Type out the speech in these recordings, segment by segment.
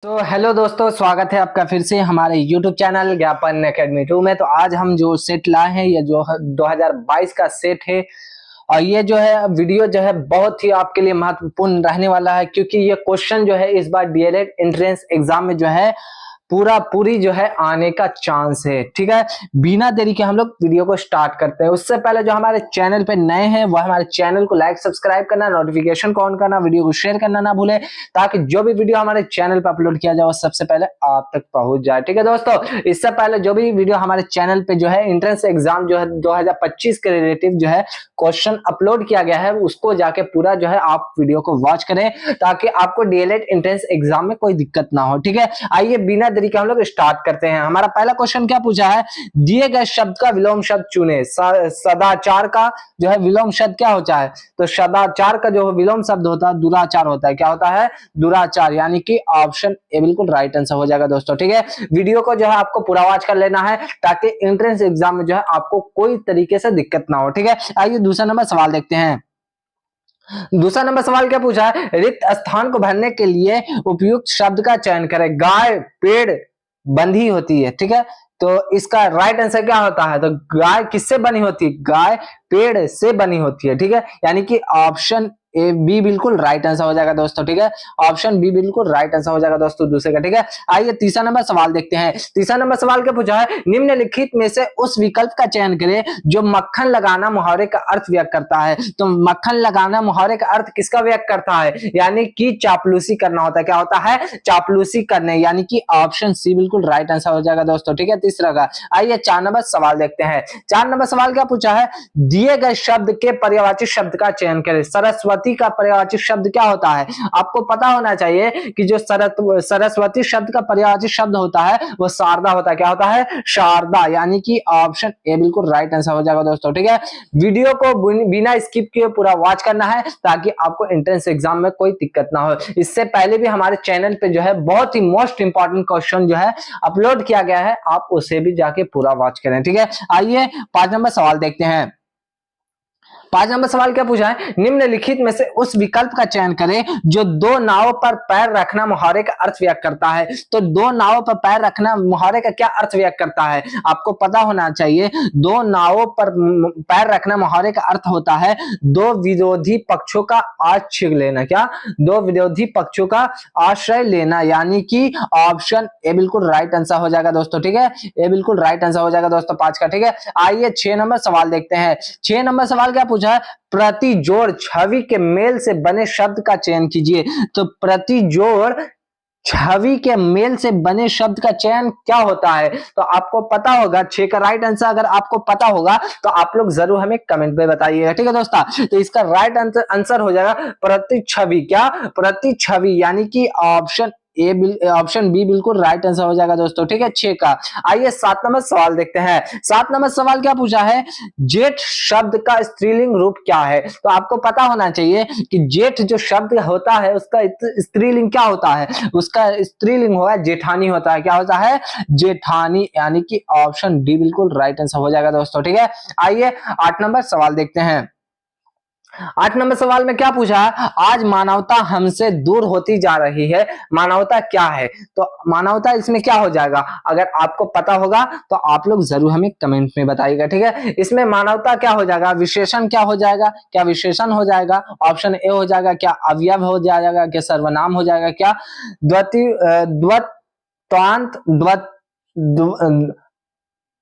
तो हेलो दोस्तों, स्वागत है आपका फिर से हमारे YouTube चैनल ज्ञापन एकेडमी 2 में। तो आज हम जो सेट लाए हैं ये जो 2022 का सेट है। और ये जो है वीडियो जो है बहुत ही आपके लिए महत्वपूर्ण रहने वाला है, क्योंकि ये क्वेश्चन जो है इस बार डीएलएड एंट्रेंस एग्जाम में जो है पूरी जो है आने का चांस है। ठीक है, बिना देरी के हम लोग वीडियो को स्टार्ट करते हैं। उससे पहले जो हमारे चैनल पे नए हैं वह हमारे चैनल को लाइक सब्सक्राइब करना, नोटिफिकेशन को ऑन करना, वीडियो को शेयर करना ना भूले, ताकि जो भी वीडियो हमारे चैनल पे अपलोड किया जाए वो सबसे पहले आप तक पहुंच जाए। ठीक है दोस्तों, इससे पहले जो भी वीडियो हमारे चैनल पे जो है एंट्रेंस एग्जाम जो है 2025 के रिलेटिव जो है क्वेश्चन अपलोड किया गया है, उसको जाके पूरा जो है आप वीडियो को वॉच करें, ताकि आपको डीएलएड एंट्रेंस एग्जाम में कोई दिक्कत ना हो। ठीक है, आइए बिना देरी के हम लोग स्टार्ट करते हैं। हमारा पहला क्वेश्चन क्या पूछा है, दिए गए शब्द का विलोम शब्द चुने। सदाचार का जो है विलोम शब्द क्या होता है? तो सदाचार का जो विलोम शब्द होता है दुराचार होता है। क्या होता है? दुराचार, यानी कि ऑप्शन ए बिल्कुल राइट आंसर हो जाएगा दोस्तों। ठीक है, वीडियो को जो है आपको पूरा वॉच कर लेना है, ताकि एंट्रेंस एग्जाम में जो है आपको कोई तरीके से दिक्कत ना हो। ठीक है, आइए दूसरा नंबर सवाल देखते हैं। दूसरा नंबर सवाल क्या पूछा है, रिक्त स्थान को भरने के लिए उपयुक्त शब्द का चयन करें। गाय पेड़ बंधी होती है। ठीक है, तो इसका राइट आंसर क्या होता है? तो गाय किससे बनी होती है? गाय पेड़ से बनी होती है। ठीक है, यानी कि ऑप्शन ए बी बिल्कुल राइट आंसर हो जाएगा दोस्तों। ठीक है, ऑप्शन बी बिल्कुल राइट आंसर हो जाएगा दोस्तों दूसरे का। ठीक है, आइए तीसरा नंबर सवाल देखते हैं। तीसरा नंबर सवाल क्या पूछा है, निम्नलिखित में से उस विकल्प का चयन करें जो मक्खन लगाना मुहावरे का अर्थ व्यक्त करता है। तो मक्खन लगाना मुहावरे का अर्थ किसका व्यक्त करता है? यानी कि चापलूसी करना होता है। क्या होता है? चापलूसी करने, यानी कि ऑप्शन सी बिल्कुल राइट आंसर हो जाएगा दोस्तों। ठीक है, तीसरा का। आइए 4 नंबर सवाल देखते हैं। 4 नंबर सवाल क्या पूछा है, दिए गए शब्द के पर्यायवाची शब्द का चयन करें। सरस्वती का पर्यायवाची शब्द क्या होता है? आपको पता होना चाहिए कि जो सरस्वती शब्द का पर्यायवाची शब्द होता है वो शारदा होता है। क्या होता है? शारदा, यानी कि ऑप्शन ए बिल्कुल राइट आंसर हो जाएगा दोस्तों। ठीक है, वीडियो को बिना स्किप किए पूरा वॉच करना है, ताकि आपको एंट्रेंस एग्जाम में कोई दिक्कत ना हो। इससे पहले भी हमारे चैनल पे जो है बहुत ही मोस्ट इंपॉर्टेंट क्वेश्चन जो है अपलोड किया गया है, आप उसे भी जाके पूरा वॉच करें। ठीक है, आइए 5 नंबर सवाल देखते हैं। 5 नंबर सवाल क्या पूछा है, निम्नलिखित में से उस विकल्प का चयन करें जो दो नावों पर पैर रखना मुहावरे का अर्थ व्यक्त करता है। तो दो नावों पर पैर रखना मुहावरे का क्या अर्थ व्यक्त करता है? आपको पता होना चाहिए, दो नावों पर पैर रखना मुहावरे का अर्थ होता है दो विरोधी पक्षों का आश्रय लेना। क्या? दो विरोधी पक्षों का आश्रय लेना, यानी कि ऑप्शन ए बिल्कुल राइट आंसर हो जाएगा दोस्तों। ठीक है, ए बिल्कुल राइट आंसर हो जाएगा दोस्तों 5 का। ठीक है, आइए 6 नंबर सवाल देखते हैं। 6 नंबर सवाल क्या पूछा है, प्रतिजोड़ छवि के मेल से बने शब्द का चयन कीजिए। तो प्रतिजोड़ छवि के मेल से बने शब्द का चयन क्या होता है? तो आपको पता होगा 6 का राइट आंसर अगर आपको पता होगा तो आप लोग जरूर हमें कमेंट में बताइएगा। ठीक है दोस्तों, तो इसका राइट आंसर हो जाएगा प्रतिछवि। क्या? प्रतिछवि, यानी कि ऑप्शन बी बिल्कुल राइट आंसर हो जाएगा दोस्तों। ठीक है, 6 का। आइए 7 नंबर सवाल देखते हैं। 7 नंबर सवाल क्या पूछा है, जेठ शब्द का स्त्रीलिंग रूप क्या है? तो आपको पता होना चाहिए कि जेठ जो शब्द होता है उसका स्त्रीलिंग क्या होता है? उसका स्त्रीलिंग होगा जेठानी होता है। क्या होता है? जेठानी, यानी कि ऑप्शन डी बिल्कुल राइट आंसर हो जाएगा दोस्तों। ठीक है, आइए 8 नंबर सवाल देखते हैं। 8 नंबर सवाल में क्या पूछा है, आज मानवता हमसे दूर होती जा रही है, मानवता क्या है? तो मानवता इसमें क्या हो जाएगा? अगर आपको पता होगा तो आप लोग जरूर हमें कमेंट में बताइएगा। ठीक है, इसमें मानवता क्या हो जाएगा? विशेषण क्या हो जाएगा? क्या विशेषण हो जाएगा? ऑप्शन ए हो जाएगा। क्या अवयव हो जाएगा? क्या सर्वनाम हो जाएगा? क्या द्वत्वांत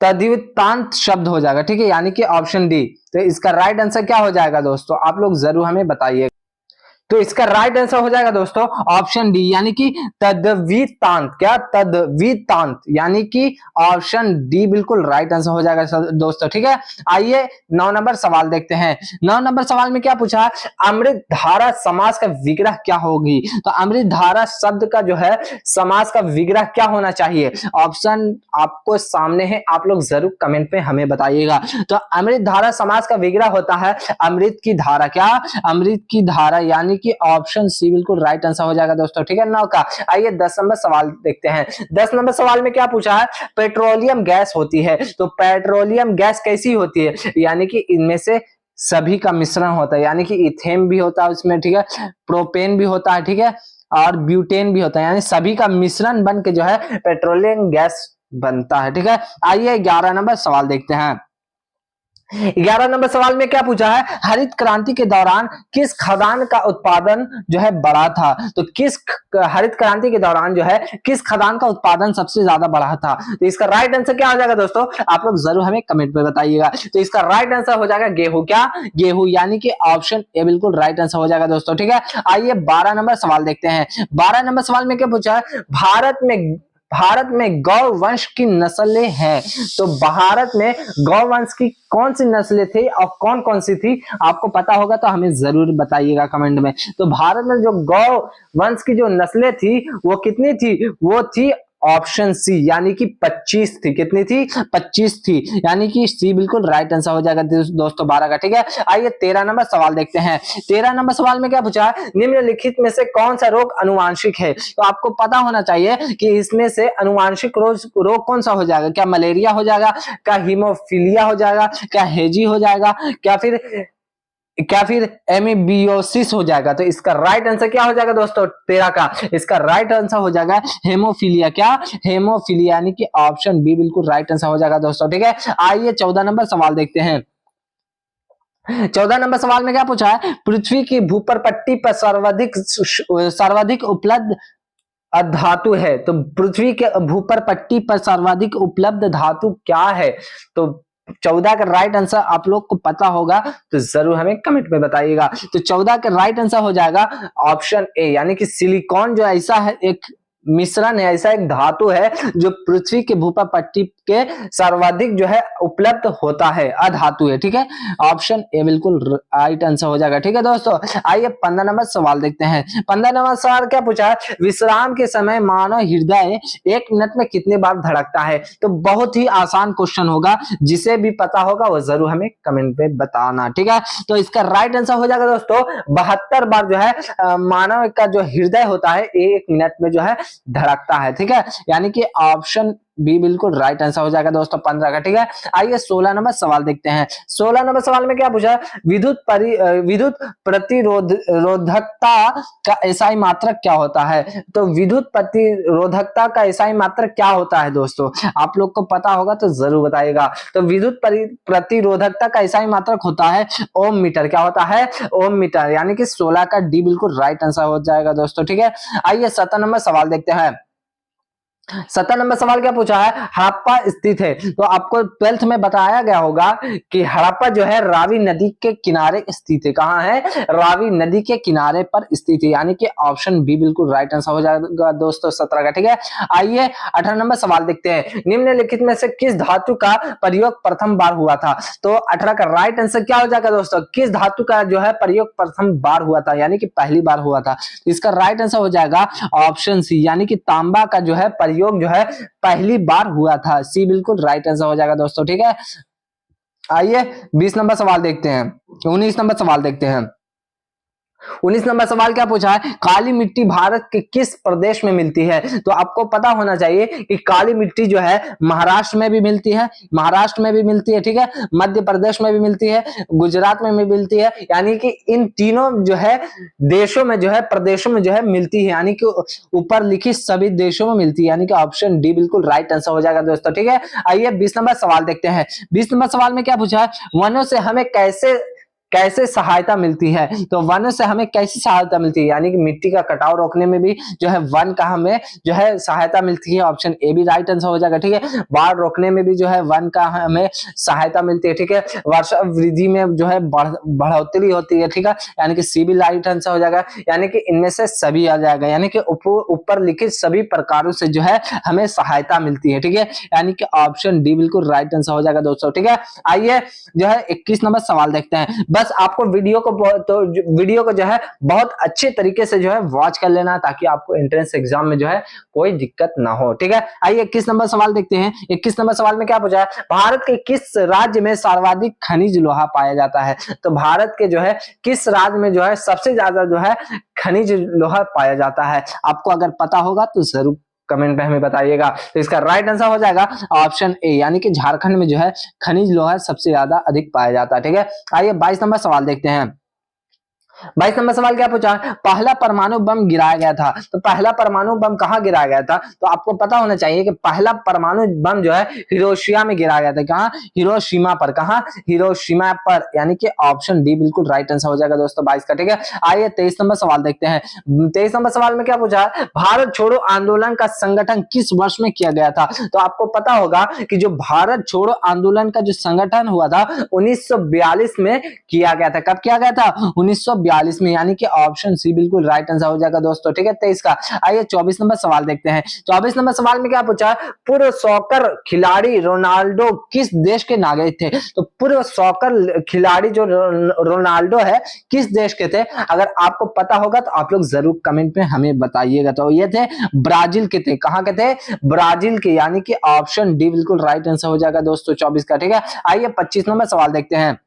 तद्धितांत शब्द हो जाएगा? ठीक है, यानी कि ऑप्शन डी। तो इसका राइट आंसर क्या हो जाएगा दोस्तों? आप लोग जरूर हमें बताइए। तो इसका राइट आंसर हो जाएगा दोस्तों ऑप्शन डी, यानी कि तद्वितांत। क्या? तद्वितांत, यानी कि ऑप्शन डी बिल्कुल राइट आंसर हो जाएगा दोस्तों। ठीक है, आइए 9 नंबर सवाल देखते हैं। 9 नंबर सवाल में क्या पूछा है, अमृत धारा समास का विग्रह क्या होगी? तो अमृत धारा शब्द का जो है समास का विग्रह क्या होना चाहिए? ऑप्शन आपको सामने है, आप लोग जरूर कमेंट में हमें बताइएगा। तो अमृत धारा समास का विग्रह होता है अमृत की धारा। क्या? अमृत की धारा, यानी कि ऑप्शन सी बिल्कुल राइट आंसर हो जाएगा दोस्तों। ठीक है, 9 का। आइए 10 नंबर सवाल देखते हैं। 10 नंबर सवाल में क्या पूछा है, पेट्रोलियम गैस होती है। तो पेट्रोलियम गैस कैसी होती है? यानी कि इनमें से सभी का मिश्रण होता है, यानी कि इथेन भी होता है उसमें। ठीक है, प्रोपेन भी होता है। ठीक है, और ब्यूटेन भी होता है, यानी सभी का मिश्रण बन के जो है पेट्रोलियम गैस बनता है। ठीक है, आइए 11 नंबर सवाल देखते हैं। 11 नंबर सवाल में क्या पूछा है, हरित क्रांति के दौरान किस खदान का उत्पादन जो है बढ़ा था। तो हरित क्रांति के दौरान जो है किस खदान का उत्पादन सबसे ज्यादा बढ़ा था। तो इसका राइट आंसर क्या हो जाएगा दोस्तों, आप लोग जरूर हमें कमेंट में बताइएगा। तो इसका राइट आंसर हो जाएगा गेहूं। क्या, गेहूं, यानी कि ऑप्शन ए बिल्कुल राइट आंसर हो जाएगा दोस्तों। ठीक है, आइए 12 नंबर सवाल देखते हैं। 12 नंबर सवाल में क्या पूछा है, भारत में गौ वंश की नस्लें हैं। तो भारत में गौ वंश की कौन सी नस्लें थी और कौन कौन सी थी, आपको पता होगा तो हमें जरूर बताइएगा कमेंट में। तो भारत में जो गौ वंश की जो नस्लें थी वो कितनी थी, वो थी ऑप्शन सी, यानी कि 25 थी। कितनी थी, 25 थी, यानी कि सी बिल्कुल राइट आंसर हो जाएगा दोस्तों 12 का। ठीक है, आइए 13 नंबर सवाल देखते हैं। 13 नंबर सवाल में क्या पूछा है, निम्नलिखित में से कौन सा रोग अनुवांशिक है। तो आपको पता होना चाहिए कि इसमें से अनुवांशिक रोग कौन सा हो जाएगा। क्या मलेरिया हो जाएगा, क्या हीमोफीलिया हो जाएगा, क्या हेजी हो जाएगा, क्या फिर एमीबियोसिस हो जाएगा। तो इसका राइट आंसर क्या हो जाएगा दोस्तों 13 का, इसका राइट आंसर हो जाएगा हेमोफीलिया। क्या, हेमोफीलिया, यानी कि ऑप्शन बी बिल्कुल राइट आंसर हो जाएगा दोस्तों। ठीक है, आइए 14 नंबर सवाल देखते हैं। 14 नंबर सवाल में क्या पूछा है, पृथ्वी की भूपर पट्टी पर सर्वाधिक उपलब्ध धातु है। तो पृथ्वी के भूपर पट्टी पर सर्वाधिक उपलब्ध धातु क्या है। तो 14 का राइट आंसर आप लोग को पता होगा तो जरूर हमें कमेंट में बताइएगा। तो 14 का राइट आंसर हो जाएगा ऑप्शन ए, यानी कि सिलिकॉन जो ऐसा है एक मिश्रण है, ऐसा एक धातु है जो पृथ्वी के भूपर पट्टी के सर्वाधिक जो है उपलब्ध होता है, अधातु है। ठीक है, ऑप्शन ए बिल्कुल राइट आंसर हो जाएगा। ठीक है दोस्तों, आइए 15 नंबर सवाल देखते हैं। 15 नंबर सवाल क्या पूछा है, विश्राम के समय मानव हृदय 1 मिनट में कितनी बार धड़कता है। तो बहुत ही आसान क्वेश्चन होगा, जिसे भी पता होगा वो जरूर हमें कमेंट में बताना। ठीक है, तो इसका राइट आंसर हो जाएगा दोस्तों 72 बार जो है मानव का जो हृदय होता है 1 मिनट में जो है धड़कता है। ठीक है, यानी कि ऑप्शन बी बिल्कुल राइट आंसर हो जाएगा दोस्तों 15 का। ठीक है, आइए 16 नंबर सवाल देखते हैं। 16 नंबर सवाल में क्या पूछा है, विद्युत प्रतिरोधकता का एसआई मात्रक क्या होता है। तो विद्युत प्रतिरोधकता का एसआई मात्रक क्या होता है दोस्तों, आप लोग को पता होगा तो जरूर बताइएगा। तो विद्युत प्रतिरोधकता का एसआई मात्रक होता है ओम मीटर। क्या होता है, ओम मीटर, यानी कि 16 का डी बिल्कुल राइट आंसर हो जाएगा दोस्तों। ठीक है, आइए 17 नंबर सवाल देखते हैं। 17 नंबर सवाल क्या पूछा है, हड़प्पा स्थित है। तो आपको 12th में बताया गया होगा कि हड़प्पा जो है रावी नदी के किनारे स्थित है। कहां है, रावी नदी के किनारे पर स्थित है, यानी कि ऑप्शन बी बिल्कुल राइट आंसर हो जाएगा दोस्तों 17 का। ठीक है, आइए 18 नंबर सवाल देखते हैं। निम्नलिखित में से किस धातु का प्रयोग प्रथम बार हुआ था। तो 18 का राइट आंसर क्या हो जाएगा दोस्तों, किस धातु का जो है प्रयोग प्रथम बार हुआ था, यानी कि पहली बार हुआ था। इसका राइट आंसर हो जाएगा ऑप्शन सी, यानी कि तांबा का जो है प्रयोग जो है पहली बार हुआ था। सी बिल्कुल राइट आंसर हो जाएगा दोस्तों। ठीक है, आइए 20 नंबर सवाल देखते हैं। 19 नंबर सवाल देखते हैं। 19 नंबर सवाल क्या पूछा है, काली मिट्टी भारत के किस प्रदेश में मिलती है। तो आपको पता होना चाहिए कि काली मिट्टी जो है महाराष्ट्र में भी मिलती है, ठीक है, मध्य प्रदेश में भी मिलती है, गुजरात में भी मिलती है, यानी कि इन तीनों जो है देशों में जो है प्रदेशों में जो है मिलती है, यानी कि ऊपर लिखित सभी देशों में मिलती है, यानी कि ऑप्शन डी बिल्कुल राइट आंसर हो जाएगा दोस्तों। ठीक है, आइए 20 नंबर सवाल देखते हैं। 20 नंबर सवाल में क्या पूछा है, वनों से हमें कैसे सहायता मिलती है। तो वन से हमें कैसी सहायता मिलती है, यानी कि मिट्टी का कटाव रोकने में भी जो है वन का हमें जो है सहायता मिलती है, ऑप्शन ए भी राइट आंसर हो जाएगा। ठीक है, बाढ़ रोकने में भी जो है वन का हमें सहायता मिलती है। ठीक है, वर्षा वृद्धि में जो है बढ़ोतरी होती है। ठीक है, यानी कि सी भी राइट आंसर हो जाएगा, यानी कि इनमें से सभी आ जाएगा, यानी कि ऊपर लिखित सभी प्रकारों से जो है हमें सहायता मिलती है। ठीक है, यानी कि ऑप्शन डी बिल्कुल राइट आंसर हो जाएगा दोस्तों। ठीक है, आइए जो है 21 नंबर सवाल देखते हैं। बस आपको वीडियो को जो है बहुत अच्छे तरीके से जो है वॉच कर लेना, ताकि आपको एंट्रेंस एग्जाम में जो है कोई दिक्कत ना हो। ठीक है, आइए 21 नंबर सवाल देखते हैं। 21 नंबर सवाल में क्या पूछा है, भारत के किस राज्य में सर्वाधिक खनिज लोहा पाया जाता है। तो भारत के जो है किस राज्य में जो है सबसे ज्यादा जो है खनिज लोहा पाया जाता है, आपको अगर पता होगा तो जरूर कमेंट में हमें बताइएगा। तो इसका राइट आंसर हो जाएगा ऑप्शन ए, यानी कि झारखंड में जो है खनिज लोहा सबसे ज्यादा अधिक पाया जाता है। ठीक है, आइए 22 नंबर सवाल देखते हैं। 22 नंबर सवाल क्या पूछा, पहला परमाणु बम गिराया गया था। तो पहला परमाणु बम कहाँ गिराया गया था, तो आपको पता होना चाहिए कि पहला परमाणु बम जो है हिरोशिमा में गिराया गया था। कहाँ, हिरोशिमा पर। कहाँ, हिरोशिमा पर, यानी कि ऑप्शन डी बिल्कुल राइट आंसर हो जाएगा दोस्तों 22 का। ठीक है, आइए 23 नंबर सवाल देखते हैं। 23 नंबर सवाल में क्या पूछा है, भारत छोड़ो आंदोलन का संगठन किस वर्ष में किया गया था। तो आपको पता होगा कि जो भारत छोड़ो आंदोलन का जो संगठन हुआ था 1942 में किया गया था। कब किया गया था, 1942 में, यानी कि ऑप्शन सी बिल्कुल राइट आंसर हो जाएगा दोस्तों। ठीक है, 23 का। आइए 24 नंबर सवाल देखते हैं। 24 नंबर सवाल में क्या पूछा है, पूर्व सॉकर खिलाड़ी रोनाल्डो किस देश के नागरिक थे। तो पूर्व सॉकर खिलाड़ी जो रोनाल्डो है किस देश के थे, अगर आपको पता होगा तो आप लोग जरूर कमेंट में हमें बताइएगा। तो ये थे ब्राजील के थे। कहां के थे, ब्राजील के, यानी कि ऑप्शन डी बिल्कुल राइट आंसर हो जाएगा दोस्तों 24 का। ठीक है, आइए 25 नंबर सवाल देखते हैं।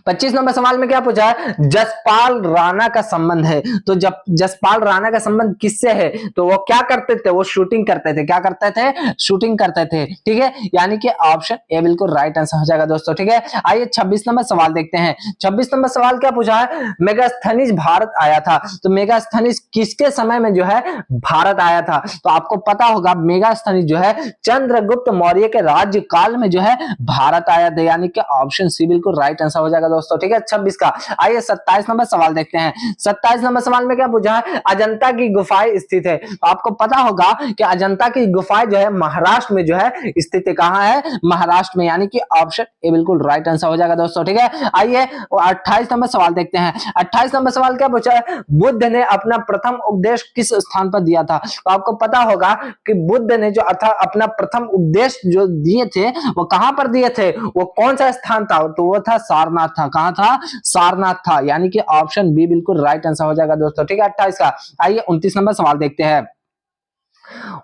25 नंबर सवाल में क्या पूछा है, जसपाल राणा का संबंध है। तो जब जसपाल राणा का संबंध किससे है, तो वो क्या करते थे, वो शूटिंग करते थे। क्या करते थे, शूटिंग करते थे। ठीक है, यानी कि ऑप्शन ए बिल्कुल राइट आंसर हो जाएगा दोस्तों। ठीक है, आइए 26 नंबर सवाल देखते हैं। 26 नंबर सवाल क्या पूछा है, मेगास्थनीज भारत आया था। तो मेगास्थनीज किसके समय में जो है भारत आया था, तो आपको पता होगा मेगास्थनीज जो है चंद्रगुप्त मौर्य के राज्यकाल में जो है भारत आया था, यानी कि ऑप्शन सी बिल्कुल राइट आंसर हो जाएगा दोस्तों। ठीक है, 26 का। आइए 27 नंबर सवाल देखते हैं। 27 नंबर सवाल में क्या पूछा है, अजंता की गुफाएं स्थित है। तो आपको पता होगा कि अजंता की गुफाएं जो है महाराष्ट्र में जो है स्थित है। कहां है, महाराष्ट्र में, यानी कि ऑप्शन ए बिल्कुल राइट आंसर हो जाएगा दोस्तों। ठीक है, आइए 28 नंबर सवाल देखते हैं। 28 नंबर सवाल क्या पूछा है, बुद्ध ने अपना प्रथम उपदेश किस स्थान पर दिया था। तो आपको पता होगा कि बुद्ध ने जो अपना प्रथम उपदेश जो दिए थे वो कहां पर दिए थे, वो कौन सा स्थान था, तो वो था सारनाथ था। कहां था, सारनाथ था, यानी कि ऑप्शन बी बिल्कुल राइट आंसर हो जाएगा दोस्तों। ठीक है, 28 का। आइए 29 नंबर सवाल देखते हैं।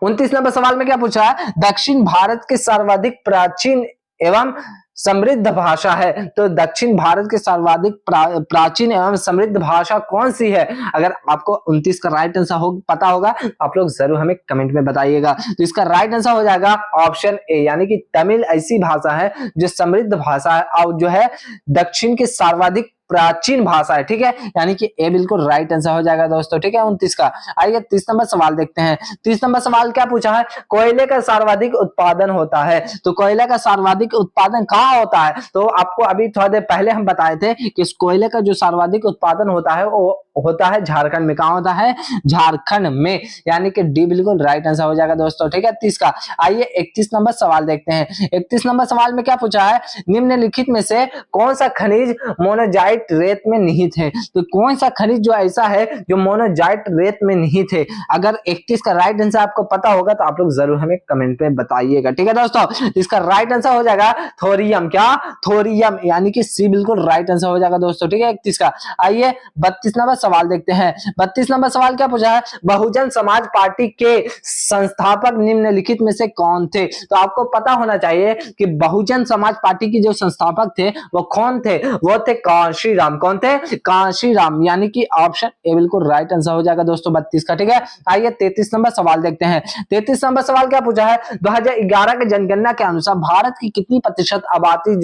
29 नंबर सवाल में क्या पूछा है, दक्षिण भारत के सर्वाधिक प्राचीन एवं समृद्ध भाषा है। तो दक्षिण भारत के सर्वाधिक प्राचीन एवं समृद्ध भाषा कौन सी है, अगर आपको 29 का राइट आंसर हो पता होगा आप लोग जरूर हमें कमेंट में बताइएगा। तो इसका राइट आंसर हो जाएगा ऑप्शन ए, यानी कि तमिल ऐसी भाषा है जो समृद्ध भाषा है और जो है दक्षिण की सर्वाधिक प्राचीन भाषा है। ठीक है, यानी कि ए बिल्कुल राइट आंसर हो जाएगा दोस्तों। ठीक है, 29 का। आइए 30 नंबर सवाल देखते हैं। 30 नंबर सवाल क्या पूछा है, कोयले का सर्वाधिक उत्पादन होता है। तो कोयले का सर्वाधिक उत्पादन कहाँ होता है, तो आपको अभी थोड़ा देर पहले हम बताए थे कि इस कोयले का जो सर्वाधिक उत्पादन होता है वो होता है झारखंड में। कहाँ होता है, झारखंड में, यानी कि डी बिल्कुल राइट आंसर हो जाएगा दोस्तों। ठीक है, 30 का। आइए 31 नंबर सवाल देखते हैं। 31 नंबर सवाल में क्या पूछा है, निम्नलिखित में से कौन सा खनिज मोनोजाइट रेत में निहित है। तो कौन सा खनिज जो ऐसा है जो मोनोजाइट रेत में निहित है, अगर 31 का राइट आंसर आपको पता होगा तो आप लोग जरूर हमें कमेंट में बताइएगा। ठीक है दोस्तों, इसका राइट आंसर हो जाएगा थोरियम। क्या, थोरियम, यानी कि सी बिल्कुल राइट आंसर हो जाएगा दोस्तों। ठीक है, 31 का। आइए 32 नंबर सवाल देखते हैं। 32 नंबर सवाल क्या पूछा है, बहुजन समाज पार्टी के संस्थापक निम्नलिखित में से कौन थे। तो आपको पता होना चाहिए कि बहुजन समाज पार्टी की जो संस्थापक थे वो कौन थे, वो थे कांशीराम। कौन थे, कांशीराम, यानी कि ऑप्शन ए बिल्कुल राइट आंसर हो जाएगा दोस्तों 32 का। ठीक है, आइए 33 नंबर सवाल देखते हैं। 33 नंबर सवाल क्या पूछा है, 2011 के जनगणना के अनुसार भारत की कितनी प्रतिशत आबादी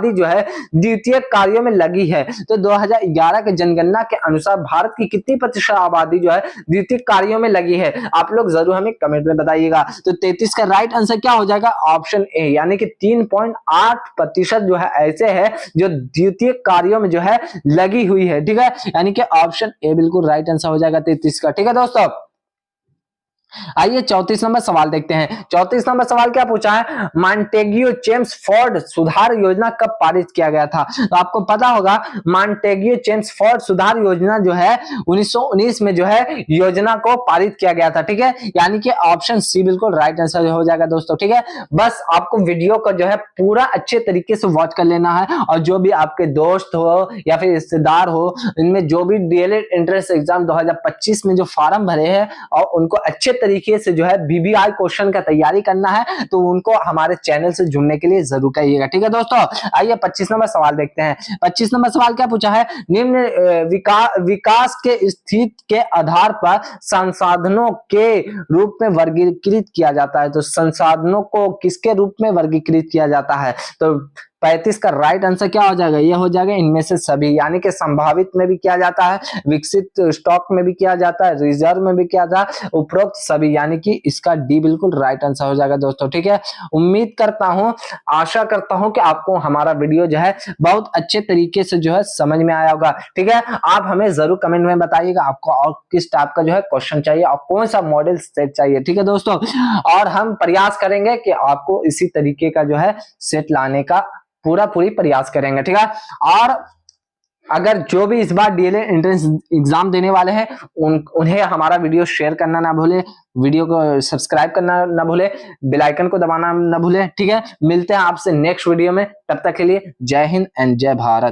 जो है द्वितीय कार्यों में लगी है। तो 2011 के जनगणना के अनुसार भारत की कितनी प्रतिशत आबादी जो है द्वितीय कार्यों में लगी है, आप लोग जरूर हमें कमेंट में बताइएगा। तो 33 का राइट आंसर क्या हो जाएगा, ऑप्शन ए, यानी कि 3.8% जो है ऐसे है जो द्वितीय कार्यों में जो है लगी हुई है। ठीक है, यानी कि ऑप्शन ए बिल्कुल राइट आंसर हो जाएगा 33 का। ठीक है दोस्तों, आइए 34 नंबर सवाल देखते हैं। 34 नंबर सवाल क्या पूछा है, मॉन्टेग्यू चेम्सफोर्ड सुधार योजना कब पारित किया गया था। तो आपको पता होगा मॉन्टेग्यू चेम्सफोर्ड सुधार योजना जो है 1919 में जो है योजना को पारित किया गया था। ठीक है, यानी कि ऑप्शन सी बिल्कुल राइट आंसर हो जाएगा दोस्तों। ठीक है, बस आपको वीडियो को जो है पूरा अच्छे तरीके से वॉच कर लेना है और जो भी आपके दोस्त हो या फिर रिश्तेदार हो, इनमें जो भी डीएलएड एंट्रेंस एग्जाम 2025 में जो फॉर्म भरे हैं और उनको अच्छे तरीके से जो है बीबीआई क्वेश्चन का तैयारी करना है तो उनको हमारे चैनल से जुड़ने के लिए जरूर कहिएगा। ठीक है दोस्तों, आइए 25 नंबर सवाल देखते हैं। 25 नंबर सवाल क्या पूछा है, निम्न विकास के स्थिति के आधार पर संसाधनों के रूप में वर्गीकृत किया जाता है। तो संसाधनों को किसके रूप में वर्गीकृत किया जाता है, तो 35 का राइट आंसर क्या हो जाएगा, ये हो जाएगा इनमें से सभी, यानी कि संभावित में भी किया जाता है, विकसित स्टॉक में भी किया जाता है, रिजर्व में भी किया जाता है, उपरोक्त सभी, यानी कि इसका डी बिल्कुल राइट आंसर हो जाएगा दोस्तों। ठीक है, उम्मीद करता हूं, आशा करता हूं कि आपको हमारा वीडियो जो है बहुत अच्छे तरीके से जो है समझ में आया होगा। ठीक है, आप हमें जरूर कमेंट में बताइएगा आपको और किस टाइप का जो है क्वेश्चन चाहिए और कौन सा मॉडल सेट चाहिए। ठीक है दोस्तों, और हम प्रयास करेंगे कि आपको इसी तरीके का जो है सेट लाने का पूरी प्रयास करेंगे। ठीक है, और अगर जो भी इस बार डीएलएड एंट्रेंस एग्जाम देने वाले हैं उन्हें हमारा वीडियो शेयर करना ना भूले, वीडियो को सब्सक्राइब करना ना भूले, बेल आइकन को दबाना ना भूले। ठीक है, मिलते हैं आपसे नेक्स्ट वीडियो में, तब तक के लिए जय हिंद एंड जय भारत।